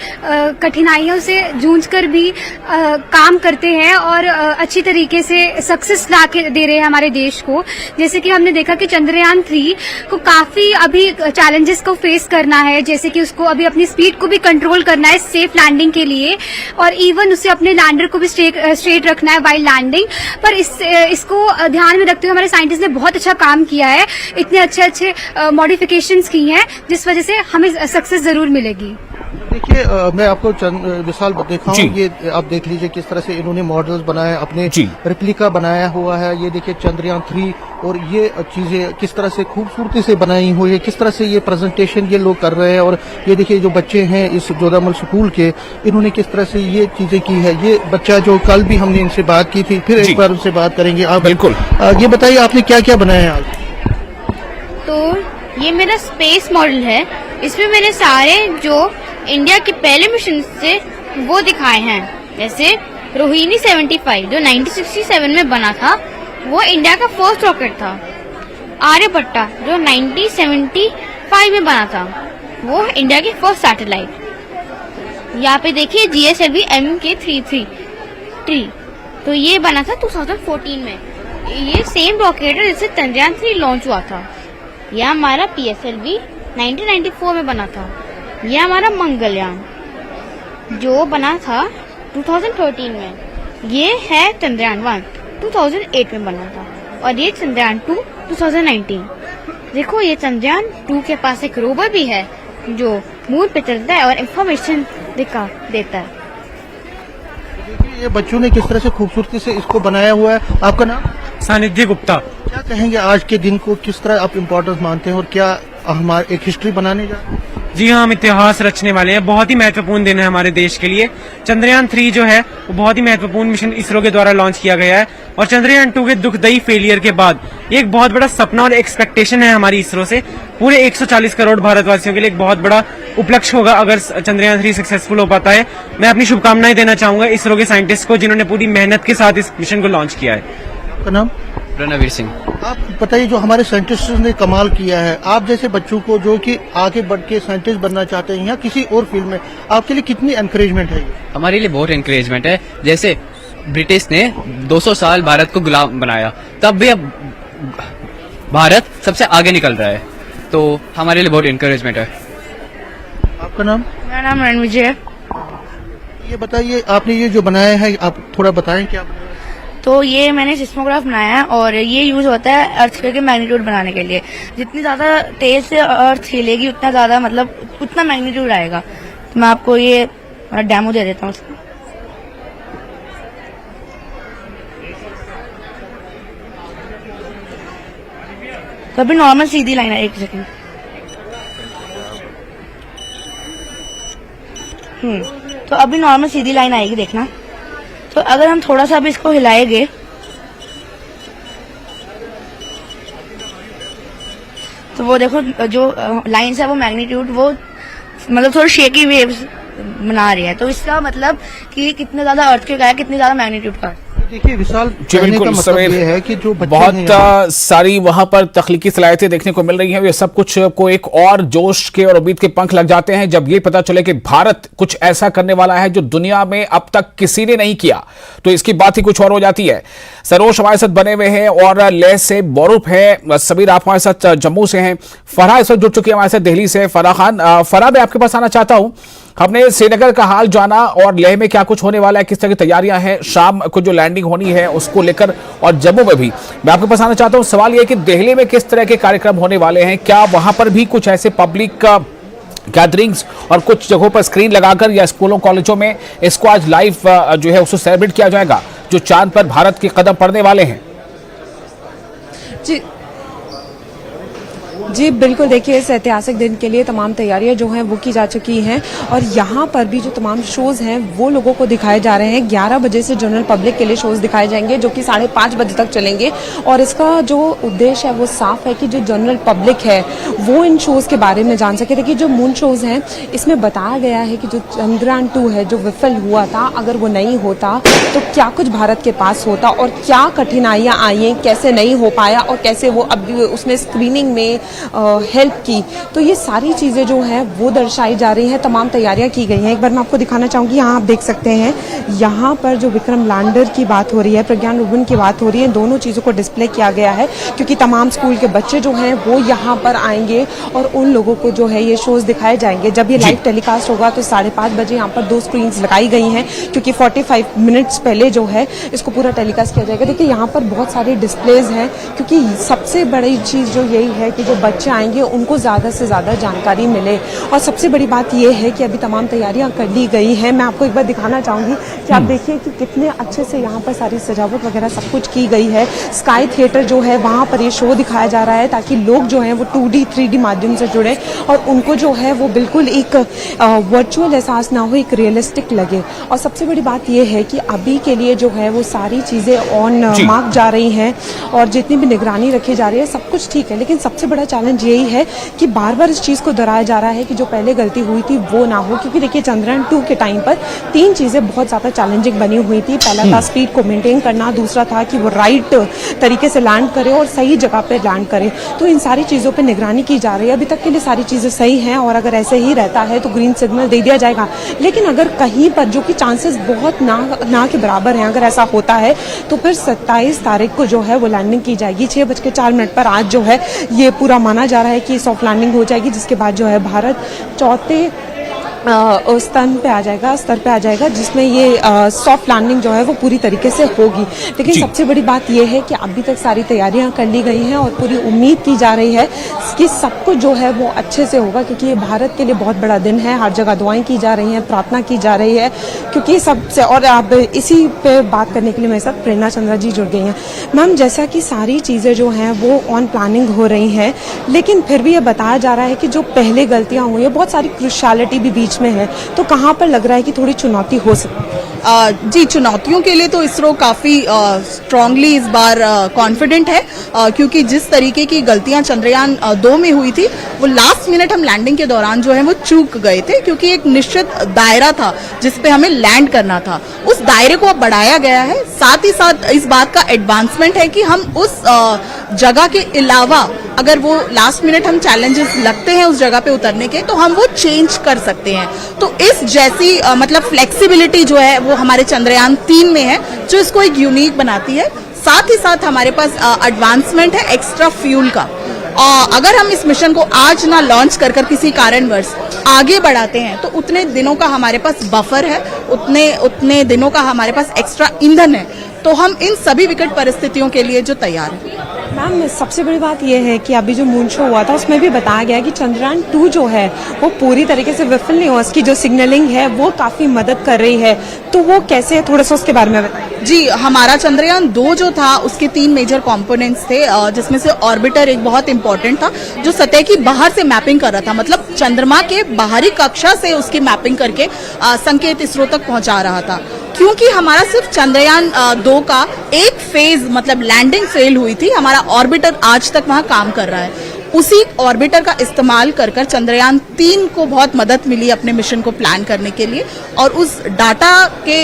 Speaker 12: कठिनाइयों से जूझकर भी काम करते हैं और अच्छी तरीके से सक्सेस ला के दे रहे हैं हमारे देश को। जैसे कि हमने देखा कि चंद्रयान 3 को काफी अभी चैलेंजेस को फेस करना है, जैसे कि उसको अभी अपनी स्पीड को भी कंट्रोल करना है सेफ लैंडिंग के लिए, और इवन उसे अपने लैंडर को भी स्ट्रेट रखना है वाइल लैंडिंग। पर इसको ध्यान में रखते हुए हमारे साइंटिस्ट ने बहुत अच्छा काम किया है, इतने अच्छे मॉडिफिकेशंस की हैं, जिस वजह से हमें सक्सेस जरूर मिलेगी।
Speaker 8: देखिए, मैं आपको मिसाल दिखाऊं, ये आप देख लीजिए किस तरह से इन्होंने मॉडल्स बनाए, अपने रेप्लिका बनाया हुआ है। ये देखिए चंद्रयान 3, और ये चीजें किस तरह से खूबसूरती से बनाई हुई है, किस तरह से ये प्रेजेंटेशन ये लोग कर रहे हैं। और ये देखिए जो बच्चे हैं इस जोधामल स्कूल के, इन्होंने किस तरह से ये चीजें की है। ये बच्चा जो कल भी हमने इनसे बात की थी, फिर एक बार उनसे बात करेंगे। आप
Speaker 1: बिल्कुल
Speaker 8: ये बताइए आपने क्या क्या बनाया आज?
Speaker 10: तो ये मेरा स्पेस मॉडल है, इसमें मैंने सारे जो इंडिया के पहले मिशन थे वो दिखाए हैं। जैसे रोहिणी 75 जो 1967 में बना था, वो इंडिया का फर्स्ट रॉकेट था। आर्यभट्टा जो 1975 में बना था, वो इंडिया की फर्स्ट सैटेलाइट। यहाँ पे देखिए GSLV MK33, तो ये बना था 2014 में। ये सेम रॉकेट है जिससे चंद्रयान 3 लॉन्च हुआ था। यह हमारा PSLV 1994 में बना था। यह हमारा मंगलयान जो बना था 2013 में। ये है चंद्रयान 1 2008 में बना था, और ये चंद्रयान 2 2019। देखो, ये चंद्रयान 2 के पास एक रोवर भी है जो मून पे चलता है और इंफॉर्मेशन देता है।
Speaker 8: देखिए, ये बच्चों ने किस तरह से खूबसूरती से इसको बनाया हुआ है। आपका नाम?
Speaker 13: सानिध्य गुप्ता।
Speaker 8: क्या कहेंगे आज के दिन को, किस तरह आप इम्पोर्टेंस मानते हैं, और क्या हमारे एक हिस्ट्री बनाने जा रहे हैं?
Speaker 13: जी हाँ, हम इतिहास रचने वाले हैं। बहुत ही महत्वपूर्ण दिन है हमारे देश के लिए। चंद्रयान 3 जो है वो बहुत ही महत्वपूर्ण मिशन इसरो के द्वारा लॉन्च किया गया है, और चंद्रयान 2 के दुखदायी फेलियर के बाद ये एक बहुत बड़ा सपना और एक्सपेक्टेशन है हमारी इसरो से। पूरे 140 करोड़ भारतवासियों के लिए एक बहुत बड़ा उपलक्ष्य होगा अगर चंद्रयान 3 सक्सेसफुल हो पाता है। मैं अपनी शुभकामनाएं देना चाहूंगा इसरो के साइंटिस्ट को, जिन्होंने पूरी मेहनत के साथ इस मिशन को लॉन्च किया है।
Speaker 8: आपका नाम?
Speaker 14: रणवीर सिंह।
Speaker 8: आप बताइए, जो हमारे साइंटिस्ट ने कमाल किया है, आप जैसे बच्चों को जो कि आगे बढ़ के साइंटिस्ट बनना चाहते हैं या किसी और फील्ड में, आपके लिए कितनी एनकरेजमेंट है?
Speaker 14: हमारे लिए बहुत एनकरेजमेंट है। जैसे ब्रिटिश ने 200 साल भारत को गुलाम बनाया, तब भी अब भारत सबसे आगे निकल रहा है, तो हमारे लिए बहुत एनकरेजमेंट है।
Speaker 8: आपका नाम?
Speaker 10: मेरा नाम रणविजय है।
Speaker 8: ये बताइए, आपने ये जो बनाया है, आप थोड़ा बताएं क्या?
Speaker 10: तो ये मैंने सिस्मोग्राफ बनाया है, और ये यूज होता है अर्थक्वेक के मैग्नीट्यूड बनाने के लिए। जितनी ज्यादा तेज से अर्थ हिलेगी, उतना ज्यादा मतलब उतना मैग्नीट्यूड आएगा। तो मैं आपको ये डेमो दे देता हूँ उसका। तो अभी नॉर्मल सीधी लाइन है, एक सेकंड। तो अभी नॉर्मल सीधी लाइन आएगी, देखना। तो अगर हम थोड़ा सा भी इसको हिलाएंगे, तो वो देखो जो लाइन्स है वो मैग्नीट्यूड वो मतलब थोड़ी शेकी वेव्स बना रही है। तो इसका मतलब कि कितने ज्यादा अर्थक्वेक आया, कितने ज्यादा मैग्नीट्यूड का।
Speaker 8: देखिए विशाल,
Speaker 1: बिल्कुल
Speaker 8: मतलब ये है कि जो
Speaker 1: बहुत सारी वहां पर तख्लीकी सलाहियतें देखने को मिल रही हैं। ये सब कुछ को एक और जोश के और उम्मीद के पंख लग जाते हैं जब ये पता चले कि भारत कुछ ऐसा करने वाला है जो दुनिया में अब तक किसी ने नहीं किया, तो इसकी बात ही कुछ और हो जाती है। सरोज हमारे साथ बने हुए हैं और लेह से बोरुफ है, सबीर आप हमारे साथ जम्मू से हैं, फरहा इस वक्त जुड़ चुकी है हमारे साथ दिल्ली से। फरहा खान, फरहा मैं आपके पास आना चाहता हूं। हमने श्रीनगर का हाल जाना और लेह में क्या कुछ होने वाला है, किस तरह की तैयारियां हैं, शाम को जो लैंडिंग होनी है उसको लेकर, और जम्मू में भी मैं आपके पास आना चाहता हूं। सवाल यह कि दिल्ली में किस तरह के कार्यक्रम होने वाले हैं, क्या वहां पर भी कुछ ऐसे पब्लिक गैदरिंग्स और कुछ जगहों पर स्क्रीन लगाकर या स्कूलों कॉलेजों में इसको आज लाइव जो है उसको सेलिब्रेट किया जाएगा जो चांद पर भारत के कदम पड़ने वाले हैं?
Speaker 15: जी बिल्कुल, देखिए इस ऐतिहासिक दिन के लिए तमाम तैयारियां जो हैं वो की जा चुकी हैं, और यहाँ पर भी जो तमाम शोज हैं वो लोगों को दिखाए जा रहे हैं। 11 बजे से जनरल पब्लिक के लिए शोज दिखाए जाएंगे जो कि 5:30 बजे तक चलेंगे, और इसका जो उद्देश्य है वो साफ है कि जो जनरल पब्लिक है वो इन शोज के बारे में जान सके। देखिए जो मून शोज हैं इसमें बताया गया है कि जो चंद्रयान 2 है जो विफल हुआ था, अगर वो नहीं होता तो क्या कुछ भारत के पास होता और क्या कठिनाइयां आई, कैसे नहीं हो पाया और कैसे वो अब उसमें स्क्रीनिंग में हेल्प की। तो ये सारी चीज़ें जो हैं वो दर्शाई जा रही हैं, तमाम तैयारियां की गई हैं। एक बार मैं आपको दिखाना चाहूँगी, यहाँ आप देख सकते हैं, यहाँ पर जो विक्रम लैंडर की बात हो रही है, प्रज्ञान रोवर की बात हो रही है, दोनों चीज़ों को डिस्प्ले किया गया है क्योंकि तमाम स्कूल के बच्चे जो हैं वो यहाँ पर आएंगे और उन लोगों को जो है ये शोज दिखाए जाएंगे। जब ये लाइव टेलीकास्ट होगा तो 5:30 बजे यहाँ पर 2 स्क्रीन्स लगाई गई हैं क्योंकि 45 मिनट्स पहले जो है इसको पूरा टेलीकास्ट किया जाएगा। देखिए यहाँ पर बहुत सारे डिस्प्लेज हैं क्योंकि सबसे बड़ी चीज़ जो यही है कि जो बच्चे आएंगे उनको ज़्यादा से ज़्यादा जानकारी मिले। और सबसे बड़ी बात ये है कि अभी तमाम तैयारियां कर ली गई हैं। मैं आपको एक बार दिखाना चाहूँगी कि आप देखिए कि कितने अच्छे से यहाँ पर सारी सजावट वगैरह सब कुछ की गई है। स्काई थिएटर जो है वहाँ पर ये शो दिखाया जा रहा है ताकि लोग जो हैं वो 2D 3D माध्यम से जुड़े और उनको जो है वो बिल्कुल एक वर्चुअल एहसास ना हो, एक रियलिस्टिक लगे। और सबसे बड़ी बात ये है कि अभी के लिए जो है वो सारी चीज़ें ऑन मार्क जा रही हैं और जितनी भी निगरानी रखी जा रही है सब कुछ ठीक है, लेकिन सबसे बड़ा चैलेंज यही है कि बार बार इस चीज़ को दोहराया जा रहा है कि जो पहले गलती हुई थी वो ना हो। क्योंकि देखिए चंद्रयान 2 के टाइम पर 3 चीज़ें बहुत ज़्यादा चैलेंजिंग बनी हुई थी। पहला था स्पीड को मेंटेन करना, दूसरा था कि वो राइट तरीके से लैंड करे और सही जगह पे लैंड करे। तो इन सारी चीज़ों पे निगरानी की जा रही है। अभी तक के लिए सारी चीज़ें सही हैं और अगर ऐसे ही रहता है तो ग्रीन सिग्नल दे दिया जाएगा। लेकिन अगर कहीं पर, जो कि चांसेस बहुत ना के बराबर हैं, अगर ऐसा होता है तो फिर 27 तारीख को जो है वो लैंडिंग की जाएगी 6:04 पर। आज जो है ये पूरा माना जा रहा है कि सॉफ्ट लैंडिंग हो जाएगी, जिसके बाद जो है भारत चौथे स्तर पे आ जाएगा जिसमें ये सॉफ्ट लैंडिंग जो है वो पूरी तरीके से होगी। लेकिन सबसे बड़ी बात ये है कि अभी तक सारी तैयारियां कर ली गई हैं और पूरी उम्मीद की जा रही है कि सब कुछ जो है वो अच्छे से होगा क्योंकि ये भारत के लिए बहुत बड़ा दिन है। हर जगह दुआएं की जा रही हैं, प्रार्थना की जा रही है क्योंकि सबसे, और अब इसी पे बात करने के लिए मेरे साथ प्रेरणा चंद्रा जी जुड़ गई हैं। मैम, जैसा कि सारी चीज़ें जो हैं वो ऑन प्लानिंग हो रही हैं, लेकिन फिर भी ये बताया जा रहा है कि जो पहले गलतियाँ हुई हैं, बहुत सारी क्रुशियलिटी भी बीच में है, तो कहाँ पर लग रहा है कि थोड़ी चुनौती हो सकती है?
Speaker 16: जी, चुनौतियों के लिए तो इसरो काफी स्ट्रांगली इस बार कॉन्फिडेंट है क्योंकि जिस तरीके की गलतियां चंद्रयान 2 में हुई थी वो लास्ट मिनट हम लैंडिंग के दौरान जो है वो चूक गए थे क्योंकि एक निश्चित दायरा था जिस पे हमें लैंड करना था, उस दायरे को अब बढ़ाया गया है। साथ ही साथ इस बात का एडवांसमेंट है कि हम उस जगह के अलावा अगर वो लास्ट मिनट हम चैलेंजेस लगते हैं उस जगह पे उतरने के तो हम वो चेंज कर सकते हैं। तो इस जैसी मतलब फ्लेक्सिबिलिटी जो है वो हमारे चंद्रयान 3 में है जो इसको एक यूनिक बनाती है। साथ ही साथ हमारे पास एडवांसमेंट है एक्स्ट्रा फ्यूल का। अगर हम इस मिशन को आज ना लॉन्च कर किसी कारणवश आगे बढ़ाते हैं तो उतने दिनों का हमारे पास बफर है, उतने दिनों का हमारे पास एक्स्ट्रा ईंधन है, तो हम इन सभी विकट परिस्थितियों के लिए जो तैयार हैं।
Speaker 15: मैम, सबसे बड़ी बात यह है कि अभी जो मून शो हुआ था उसमें भी बताया गया कि चंद्रयान 2 जो है वो पूरी तरीके से विफल नहीं हुआ, उसकी जो सिग्नलिंग है वो काफी मदद कर रही है, तो वो कैसे है, थोड़ा सा उसके बारे में बताइए।
Speaker 16: जी, हमारा चंद्रयान 2 जो था उसके 3 मेजर कंपोनेंट्स थे जिसमें से ऑर्बिटर एक बहुत इंपॉर्टेंट था जो सतह की बाहर से मैपिंग कर रहा था, मतलब चंद्रमा के बाहरी कक्षा से उसकी मैपिंग करके संकेत इसरो तक पहुंचा रहा था। क्योंकि हमारा सिर्फ चंद्रयान 2 का एक फेज मतलब लैंडिंग फेल हुई थी, हमारा ऑर्बिटर आज तक वहां काम कर रहा है। उसी ऑर्बिटर का इस्तेमाल कर चंद्रयान 3 को बहुत मदद मिली अपने मिशन को प्लान करने के लिए और उस डाटा के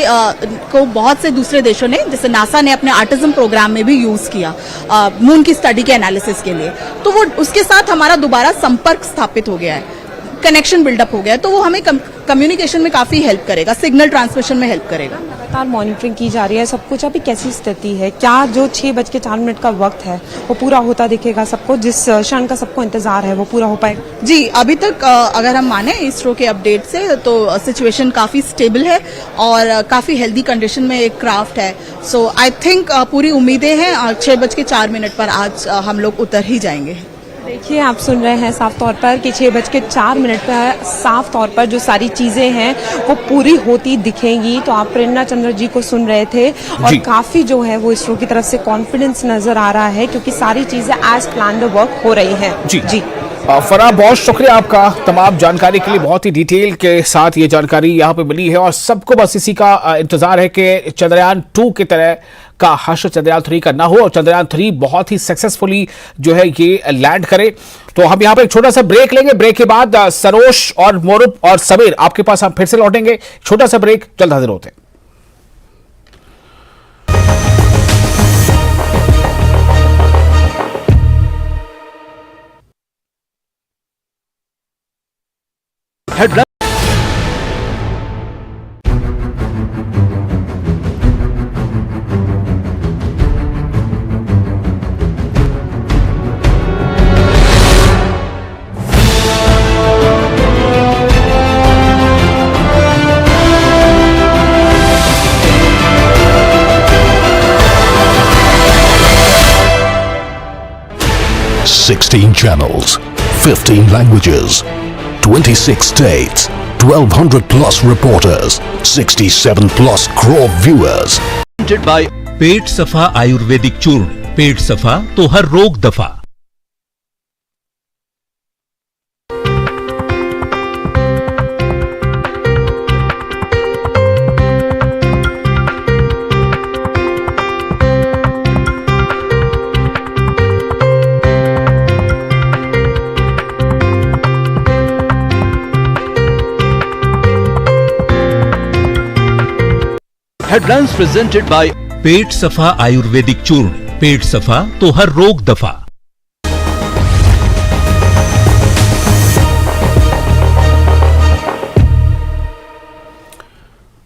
Speaker 16: को बहुत से दूसरे देशों ने, जैसे नासा ने अपने आर्टिज्म प्रोग्राम में भी यूज किया मून की स्टडी के एनालिसिस के लिए, तो वो उसके साथ हमारा दोबारा संपर्क स्थापित हो गया है, कनेक्शन बिल्डअप हो गया है, तो वो हमें कम्युनिकेशन में काफी हेल्प करेगा, सिग्नल ट्रांसमिशन में हेल्प करेगा।
Speaker 15: लगातार मॉनिटरिंग की जा रही है सब कुछ, अभी कैसी स्थिति है? क्या जो 6:04 का वक्त है वो पूरा होता दिखेगा सबको, जिस क्षण का सबको इंतजार है वो पूरा हो पाएगा?
Speaker 16: जी, अभी तक अगर हम माने इसरो के अपडेट से तो सिचुएशन काफी स्टेबल है और काफी हेल्दी कंडीशन में एक क्राफ्ट है। सो आई थिंक पूरी उम्मीदें हैं 6:04 पर आज हम लोग उतर ही जाएंगे।
Speaker 15: देखिए, आप सुन रहे हैं साफ तौर पर कि 6:04 पर साफ तौर पर जो सारी चीजें हैं वो पूरी होती दिखेंगी। तो आप प्रेरणा चंद्र जी को सुन रहे थे और काफी जो है वो इसरो की तरफ से कॉन्फिडेंस नजर आ रहा है क्योंकि सारी चीजें एज प्लान्ड वर्क हो रही हैं। जी
Speaker 1: फराह, बहुत शुक्रिया आपका तमाम जानकारी के लिए। बहुत ही डिटेल के साथ ये जानकारी यहाँ पे मिली है और सबको बस इसी का इंतजार है कि चंद्रयान 2 की तरह का हश्र चंद्रयान 3 का ना हो और चंद्रयान 3 बहुत ही सक्सेसफुली जो है ये लैंड करे। तो हम यहाँ पे एक छोटा सा ब्रेक लेंगे, ब्रेक के बाद सरोज और मोरुप और सबेर आपके पास हम फिर से लौटेंगे। छोटा सा ब्रेक, जल्द हाजिर होते हैं।
Speaker 7: 16 channels, 15 languages, 26 states, 1200 plus reporters, 67 plus crore viewers.
Speaker 17: By पेट सफा आयुर्वेदिक चूर्ण, पेट सफा तो हर रोग दफा। Headlines presented by पेट सफा आयुर्वेदिक चूर्ण, पेट सफा तो हर रोग दफा।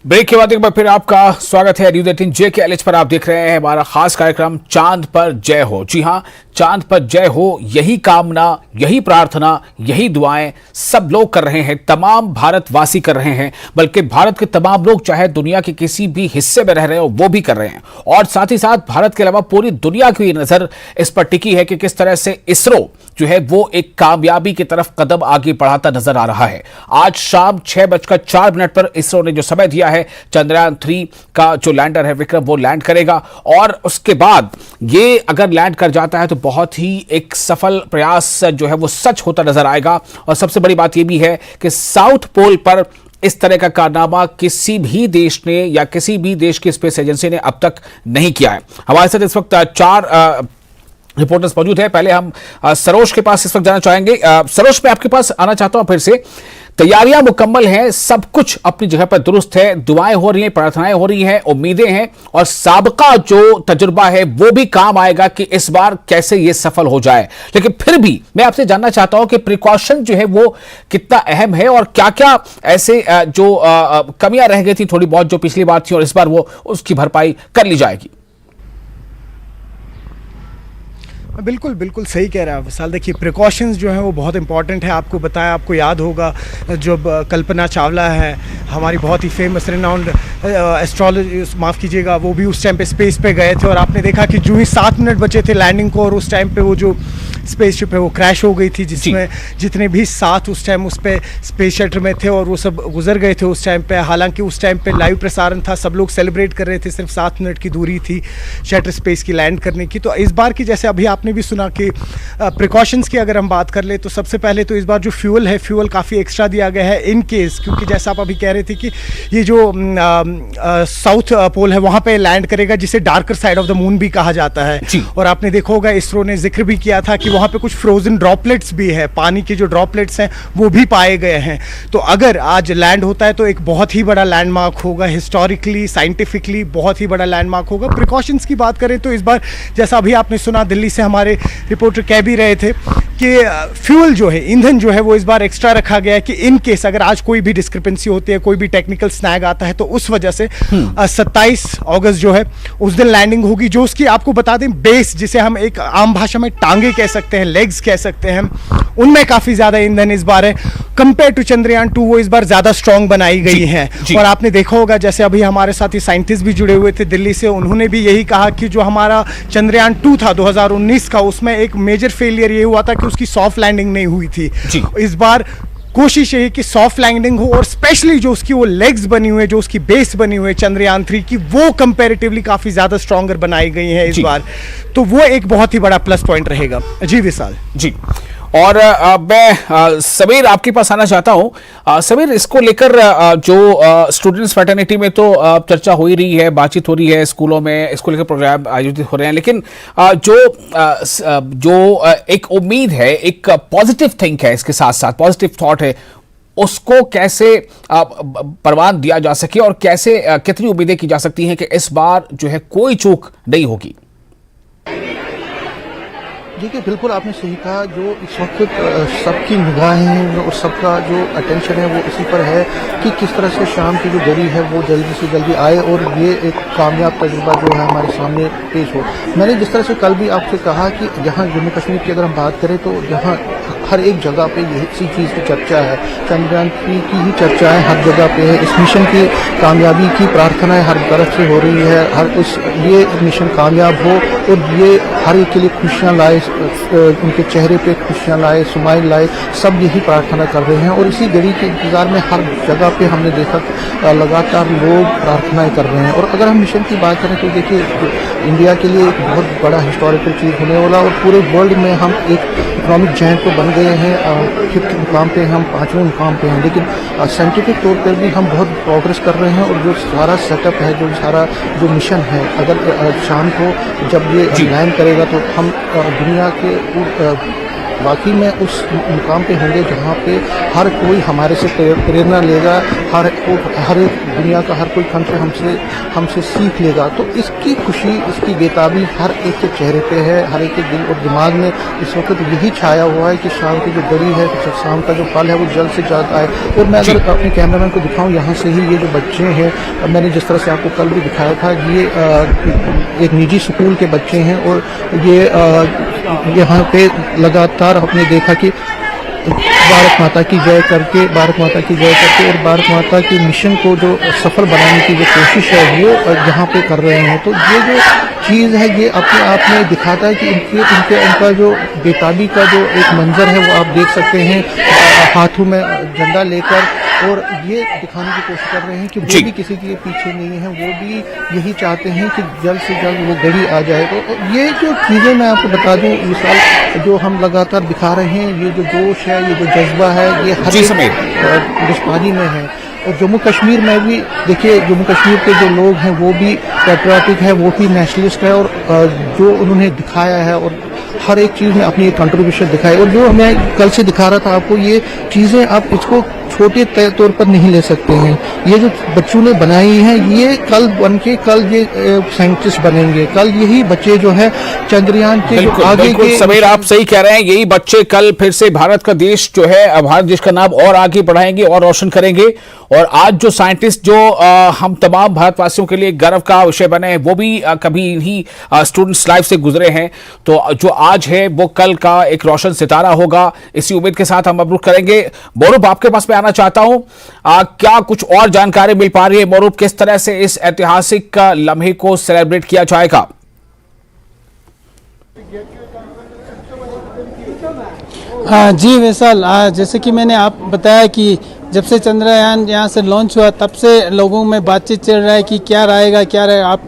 Speaker 1: ब्रेक के बाद एक बार फिर आपका स्वागत है न्यूज 18 जे के एलएच पर। आप देख रहे हैं हमारा खास कार्यक्रम चांद पर जय हो। जी हां, चांद पर जय हो, यही कामना, यही प्रार्थना, यही दुआएं सब लोग कर रहे हैं, तमाम भारतवासी कर रहे हैं, बल्कि भारत के तमाम लोग चाहे दुनिया के किसी भी हिस्से में रह रहे हो वो भी कर रहे हैं। और साथ ही साथ भारत के अलावा पूरी दुनिया की नजर इस पर टिकी है कि किस तरह से इसरो जो है वो एक कामयाबी की तरफ कदम आगे बढ़ाता नजर आ रहा है। आज शाम 6:04 पर इसरो ने जो समय दिया है, चंद्रयान 3 का जो लैंडर है विक्रम वो लैंड करेगा और उसके बाद ये अगर लैंड कर जाता है तो बहुत ही एक सफल प्रयास जो है वो सच होता नजर आएगा। और सबसे बड़ी बात यह भी है कि साउथ पोल पर इस तरह का कारनामा किसी भी देश ने या किसी भी देश की स्पेस एजेंसी ने अब तक नहीं किया है। हमारे साथ इस वक्त 4 रिपोर्टर्स मौजूद है। पहले हम सरोज के पास इस वक्त जाना चाहेंगे। सरोज, मैं आपके पास आना चाहता हूं फिर से। तैयारियां मुकम्मल हैं, सब कुछ अपनी जगह पर दुरुस्त है, दुआएं हो रही हैं, प्रार्थनाएं हो रही हैं, उम्मीदें हैं और साबका जो तजुर्बा है वो भी काम आएगा कि इस बार कैसे ये सफल हो जाए। लेकिन फिर भी मैं आपसे जानना चाहता हूं कि प्रिकॉशन जो है वो कितना अहम है और क्या क्या ऐसे जो कमियां रह गई थी थोड़ी बहुत जो पिछली बार थी और इस बार वो उसकी भरपाई कर ली जाएगी।
Speaker 6: बिल्कुल बिल्कुल सही कह रहा है विशाल। देखिए, प्रिकॉशंस जो हैं वो बहुत इंपॉर्टेंट है। आपको बताया, आपको याद होगा जब कल्पना चावला है हमारी बहुत ही फेमस रेनाउंड एस्ट्रोलॉजिस्ट, माफ़ कीजिएगा, वो भी उस टाइम पे स्पेस पे गए थे और आपने देखा कि जो ही 7 मिनट बचे थे लैंडिंग को और उस टाइम पे वो जो स्पेसशिप है वो क्रैश हो गई थी, जिसमें जितने भी साथ उस टाइम उस पर स्पेस शटल में थे और वो सब गुजर गए थे उस टाइम पे। हालांकि उस टाइम पे लाइव प्रसारण था, सब लोग सेलिब्रेट कर रहे थे, सिर्फ 7 मिनट की दूरी थी शटल स्पेस की लैंड करने की। तो इस बार की, जैसे अभी आपने भी सुना कि प्रिकॉशंस की अगर हम बात कर ले तो सबसे पहले तो इस बार जो फ्यूल है, फ्यूल काफ़ी एक्स्ट्रा दिया गया है इन केस, क्योंकि जैसा आप अभी कह रहे थे कि ये जो साउथ पोल है वहाँ पे लैंड करेगा, जिसे darker side of the moon भी कहा जाता है। और आपने देखा होगा इसरो ने जिक्र भी किया था कि वहाँ पे कुछ फ्रोजन ड्रॉपलेट्स भी है, पानी के जो ड्रॉपलेट्स हैं वो भी पाए गए हैं। तो अगर आज लैंड होता है तो एक बहुत ही बड़ा लैंडमार्क होगा, हिस्टोरिकली साइंटिफिकली बहुत ही बड़ा लैंडमार्क होगा। प्रिकॉशंस की बात करें तो इस बार जैसा अभी आपने सुना, दिल्ली से हमारे रिपोर्टर कह भी रहे थे कि फ्यूल जो है, ईंधन जो है वो इस बार एक्स्ट्रा रखा गया है कि इन केस अगर आज कोई भी डिस्क्रिपेंसी होती है, कोई भी टेक्निकल स्नैग आता है तो उस वजह से 27 अगस्त जो है उस दिन लैंडिंग होगी। जो उसकी आपको बता दें बेस, जिसे हम एक आम भाषा में टांगे कह सकते हैं, लेग्स कह सकते हैं, उनमें काफी ज्यादा ईंधन इस बार है कंपेयर टू चंद्रयान 2, वो इस बार ज्यादा स्ट्रांग बनाई गई है। और आपने देखा होगा जैसे अभी हमारे साथ ही साइंटिस्ट भी जुड़े हुए थे दिल्ली से, उन्होंने भी यही कहा कि जो हमारा चंद्रयान 2 था 2019 का, उसमें एक मेजर फेलियर ये हुआ था कि उसकी सॉफ्ट लैंडिंग नहीं हुई थी। इस बार कोशिश यही कि सॉफ्ट लैंडिंग हो और स्पेशली जो उसकी वो लेग्स बनी हुई है, जो उसकी बेस बनी हुई है चंद्रयान 3 की, वो कंपैरेटिवली काफी ज्यादा स्ट्रॉन्गर बनाई गई है इस बार। तो वो एक बहुत ही बड़ा प्लस पॉइंट रहेगा। जी विशाल जी।
Speaker 1: और मैं समीर आपके पास आना चाहता हूं। समीर, इसको लेकर जो स्टूडेंट्स फ्रेटर्निटी में तो चर्चा हो ही रही है, बातचीत हो रही है, स्कूलों में इसको लेकर प्रोग्राम आयोजित हो रहे हैं, लेकिन जो एक उम्मीद है, एक पॉजिटिव थिंक है, इसके साथ साथ पॉजिटिव थॉट है, उसको कैसे परवान दिया जा सके और कैसे कितनी उम्मीदें की जा सकती हैं कि इस बार जो है कोई चूक नहीं होगी?
Speaker 8: देखिए, बिल्कुल आपने सही कहा। जो इस वक्त सबकी निगाहें हैं और सबका जो अटेंशन है वो इसी पर है कि किस तरह से शाम की जो घड़ी है वो जल्दी से जल्दी आए और ये एक कामयाब तजुर्बा जो है हमारे सामने पेश हो। मैंने जिस तरह से कल भी आपसे कहा कि यहाँ जम्मू कश्मीर की अगर हम बात करें तो यहाँ हर एक जगह पे ये इसी चीज़ की चर्चा है, चंद्रयान 3 की ही चर्चा है, हर जगह पे है। इस मिशन की कामयाबी की प्रार्थनाएं हर तरफ से हो रही है, ये मिशन कामयाब हो और ये हर एक के लिए खुशियाँ लाए, उनके चेहरे पे खुशियाँ लाए, स्माइल लाए, सब यही प्रार्थना कर रहे हैं। और इसी घड़ी के इंतज़ार में हर जगह पे हमने देखा लगातार लोग प्रार्थनाएं कर रहे हैं। और अगर हम मिशन की बात करें तो देखिए इंडिया के लिए एक बहुत बड़ा हिस्टोरिकल चीज़ होने वाला, और पूरे वर्ल्ड में हम एक इकोनॉमिक जायंट तो बन गए हैं, 5th मुकाम पे हम 5वें मुकाम पे हैं, लेकिन साइंटिफिक तौर पर भी हम बहुत प्रोग्रेस कर रहे हैं। और जो सारा सेटअप है, जो मिशन है, अगर शाम को जब ये लैंड करेगा तो हम दुनिया के वाकई में उस मुकाम पे होंगे जहाँ पे हर कोई हमारे से प्रेरणा लेगा, हर एक दुनिया का हर कोई कंट्री हमसे सीख लेगा। तो इसकी खुशी, इसकी बेताबी हर एक के चेहरे पे है, हर एक के दिल और दिमाग में इस वक्त यही छाया हुआ है कि शाम की जो घड़ी है, शाम का जो पल है वो जल्द से जल्द आए। और मैं अगर अपने कैमरामैन को दिखाऊं, यहाँ से ही ये जो बच्चे हैं, मैंने जिस तरह से आपको कल भी दिखाया था, ये एक निजी स्कूल के बच्चे हैं और ये यहाँ पे लगातार हमने देखा कि भारत माता की जय करके और भारत माता की मिशन को जो सफल बनाने की जो कोशिश है वो यहाँ पे कर रहे हैं। तो ये जो चीज़ है ये अपने आप में दिखाता है कि उनका जो बेताबी का जो एक मंजर है वो आप देख सकते हैं, हाथों में झंडा लेकर, और ये दिखाने की कोशिश कर रहे हैं कि वो भी किसी के पीछे नहीं है, वो भी यही चाहते हैं कि जल्द से जल्द वो घड़ी आ जाए। तो ये जो चीज़ें मैं आपको बता दूं, इस साल जो हम लगातार दिखा रहे हैं, ये जो जोश है, ये जो जज्बा है, ये हर हिंदुस्तानी में है। और जम्मू कश्मीर में भी देखिए, जम्मू कश्मीर के जो लोग हैं वो भी पैट्रियाटिक है, वो भी नेशनलिस्ट है, और जो उन्होंने दिखाया है और हर एक चीज़ में अपनी एक कंट्रीब्यूशन दिखाई। और जो मैं कल से दिखा रहा था आपको, ये चीज़ें आप इसको छोटे तौर पर नहीं ले सकते हैं। ये जो बच्चों ने बनाई है, ये कल बन के कल ये साइंटिस्ट बनेंगे, कल यही बच्चे जो है चंद्रयान के जो आगे के।
Speaker 1: समीर, आप सही कह रहे हैं, यही बच्चे कल फिर से भारत का देश जो है, भारत देश का नाम और आगे बढ़ाएंगे और रोशन करेंगे। और आज जो साइंटिस्ट जो हम तमाम भारतवासियों के लिए गर्व का विषय बने हैं, वो भी कभी इन्हीं स्टूडेंट्स लाइफ से गुजरे हैं। तो जो आज है वो कल का एक रोशन सितारा होगा, इसी उम्मीद के साथ हम मबरूक करेंगे। मोरूफ, आपके पास मैं आना चाहता हूं, क्या कुछ और जानकारी मिल पा रही है? मोरूफ, किस तरह से इस ऐतिहासिक लम्हे को सेलिब्रेट किया जाएगा?
Speaker 4: जी विशाल, जैसे कि मैंने आप बताया कि जब से चंद्रयान यहाँ से लॉन्च हुआ तब से लोगों में बातचीत चल रहा है कि क्या रहेगा। आप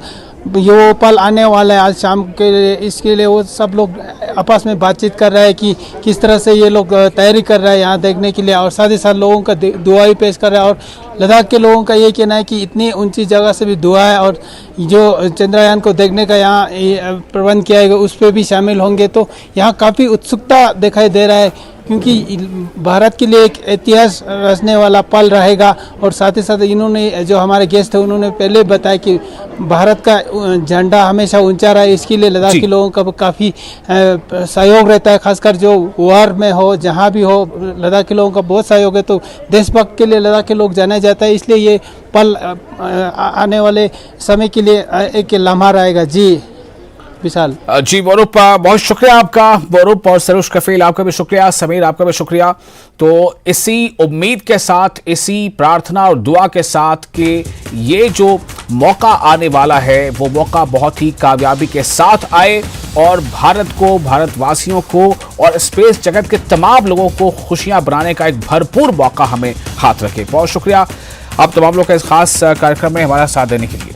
Speaker 4: ये वो पल आने वाला है आज शाम के लिए, इसके लिए वो सब लोग आपस में बातचीत कर रहे हैं कि किस तरह से ये लोग तैयारी कर रहे हैं यहाँ देखने के लिए, और साथ ही साथ लोगों का दुआ भी पेश कर रहा है। और लद्दाख के लोगों का ये कहना है कि इतनी ऊंची जगह से भी दुआ है, और जो चंद्रयान को देखने का यहाँ प्रबंध किया गया उस पर भी शामिल होंगे। तो यहाँ काफ़ी उत्सुकता दिखाई दे रहा है, क्योंकि भारत के लिए एक इतिहास रचने वाला पल रहेगा। और साथ ही साथ इन्होंने, जो हमारे गेस्ट थे, उन्होंने पहले बताया कि भारत का झंडा हमेशा ऊंचा रहा, इसके लिए लद्दाख के लोगों का काफ़ी सहयोग रहता है, खासकर जो वार में हो, जहाँ भी हो, लद्दाख के लोगों का बहुत सहयोग है। तो देशभक्त के लिए लद्दाख के लोग जाने जाता है, इसलिए ये पल आने वाले समय के लिए एक लम्हा रहेगा। जी विशाल।
Speaker 1: जी मोरूफ, बहुत शुक्रिया आपका। मोरूफ और सरोज कफील, आपका भी शुक्रिया। समीर, आपका भी शुक्रिया। तो इसी उम्मीद के साथ, इसी प्रार्थना और दुआ के साथ कि ये जो मौका आने वाला है वो मौका बहुत ही कामयाबी के साथ आए और भारत को, भारतवासियों को और स्पेस जगत के तमाम लोगों को खुशियां बनाने का एक भरपूर मौका हमें हाथ रखे। बहुत शुक्रिया आप तमाम लोग का इस खास कार्यक्रम में हमारा साथ देने के लिए।